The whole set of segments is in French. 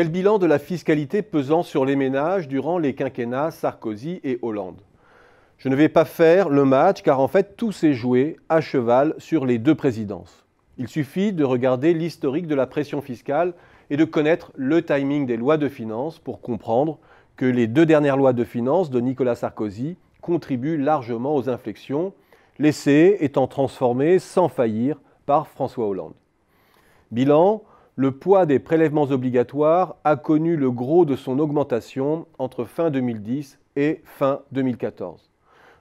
Quel bilan de la fiscalité pesant sur les ménages durant les quinquennats Sarkozy et Hollande? Je ne vais pas faire le match car en fait tout s'est joué à cheval sur les deux présidences. Il suffit de regarder l'historique de la pression fiscale et de connaître le timing des lois de finances pour comprendre que les deux dernières lois de finances de Nicolas Sarkozy contribuent largement aux inflexions, l'essai étant transformé sans faillir par François Hollande. Bilan, le poids des prélèvements obligatoires a connu le gros de son augmentation entre fin 2010 et fin 2014.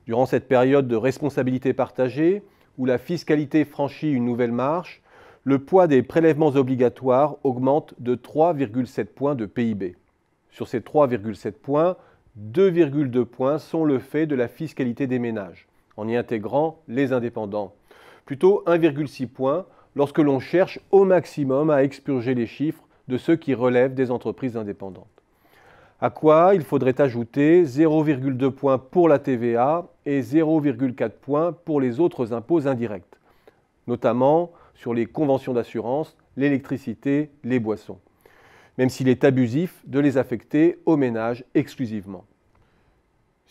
Durant cette période de responsabilité partagée, où la fiscalité franchit une nouvelle marche, le poids des prélèvements obligatoires augmente de 3,7 points de PIB. Sur ces 3,7 points, 2,2 points sont le fait de la fiscalité des ménages, en y intégrant les indépendants. Plutôt 1,6 points lorsque l'on cherche au maximum à expurger les chiffres de ceux qui relèvent des entreprises indépendantes. À quoi il faudrait ajouter 0,2 points pour la TVA et 0,4 points pour les autres impôts indirects, notamment sur les conventions d'assurance, l'électricité, les boissons, même s'il est abusif de les affecter aux ménages exclusivement.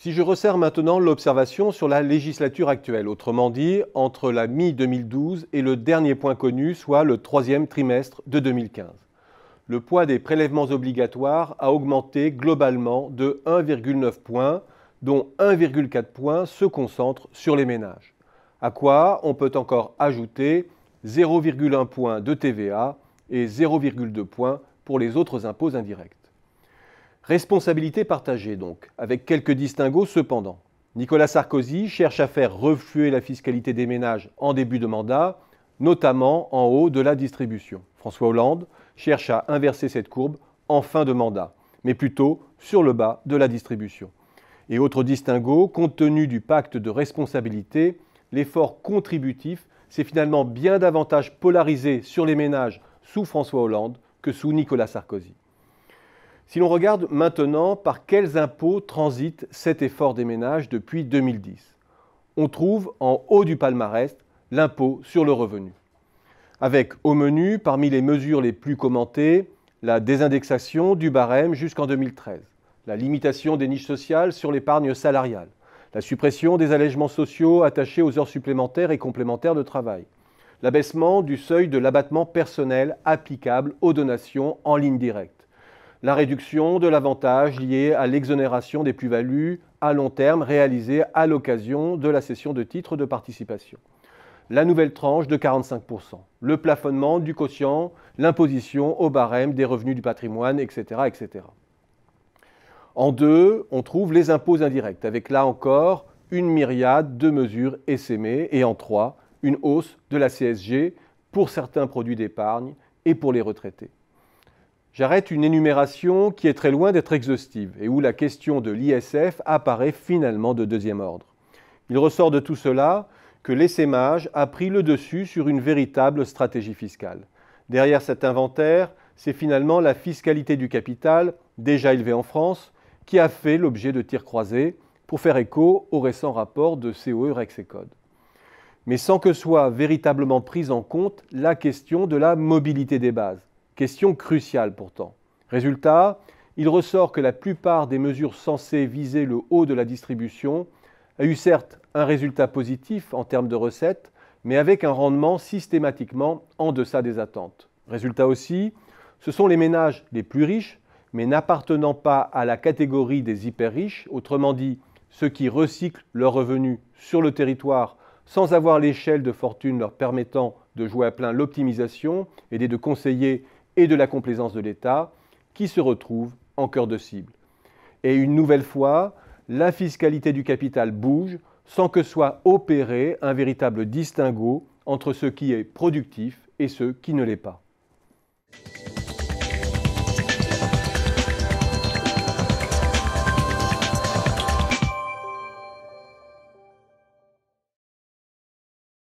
Si je resserre maintenant l'observation sur la législature actuelle, autrement dit, entre la mi-2012 et le dernier point connu, soit le troisième trimestre de 2015. Le poids des prélèvements obligatoires a augmenté globalement de 1,9 points, dont 1,4 points se concentrent sur les ménages. À quoi on peut encore ajouter 0,1 point de TVA et 0,2 points pour les autres impôts indirects. Responsabilité partagée donc, avec quelques distinguos cependant. Nicolas Sarkozy cherche à faire refluer la fiscalité des ménages en début de mandat, notamment en haut de la distribution. François Hollande cherche à inverser cette courbe en fin de mandat, mais plutôt sur le bas de la distribution. Et autre distinguo, compte tenu du pacte de responsabilité, l'effort contributif s'est finalement bien davantage polarisé sur les ménages sous François Hollande que sous Nicolas Sarkozy. Si l'on regarde maintenant par quels impôts transite cet effort des ménages depuis 2010, on trouve en haut du palmarès l'impôt sur le revenu. Avec au menu, parmi les mesures les plus commentées, la désindexation du barème jusqu'en 2013, la limitation des niches sociales sur l'épargne salariale, la suppression des allègements sociaux attachés aux heures supplémentaires et complémentaires de travail, l'abaissement du seuil de l'abattement personnel applicable aux donations en ligne directe, la réduction de l'avantage lié à l'exonération des plus-values à long terme réalisées à l'occasion de la cession de titres de participation, la nouvelle tranche de 45%, le plafonnement du quotient, l'imposition au barème des revenus du patrimoine, etc., etc. En deux, on trouve les impôts indirects, avec là encore une myriade de mesures essaimées, et en trois, une hausse de la CSG pour certains produits d'épargne et pour les retraités. J'arrête une énumération qui est très loin d'être exhaustive et où la question de l'ISF apparaît finalement de deuxième ordre. Il ressort de tout cela que l'essaimage a pris le dessus sur une véritable stratégie fiscale. Derrière cet inventaire, c'est finalement la fiscalité du capital, déjà élevée en France, qui a fait l'objet de tirs croisés pour faire écho au récent rapport de COE-Rexecode. Mais sans que soit véritablement prise en compte la question de la mobilité des bases. Question cruciale pourtant. Résultat, il ressort que la plupart des mesures censées viser le haut de la distribution a eu certes un résultat positif en termes de recettes, mais avec un rendement systématiquement en deçà des attentes. Résultat aussi, ce sont les ménages les plus riches, mais n'appartenant pas à la catégorie des hyper riches, autrement dit ceux qui recyclent leurs revenus sur le territoire sans avoir l'échelle de fortune leur permettant de jouer à plein l'optimisation, aidés de conseillers et de la complaisance de l'État, qui se retrouvent en cœur de cible. Et une nouvelle fois, la fiscalité du capital bouge sans que soit opéré un véritable distinguo entre ce qui est productif et ce qui ne l'est pas.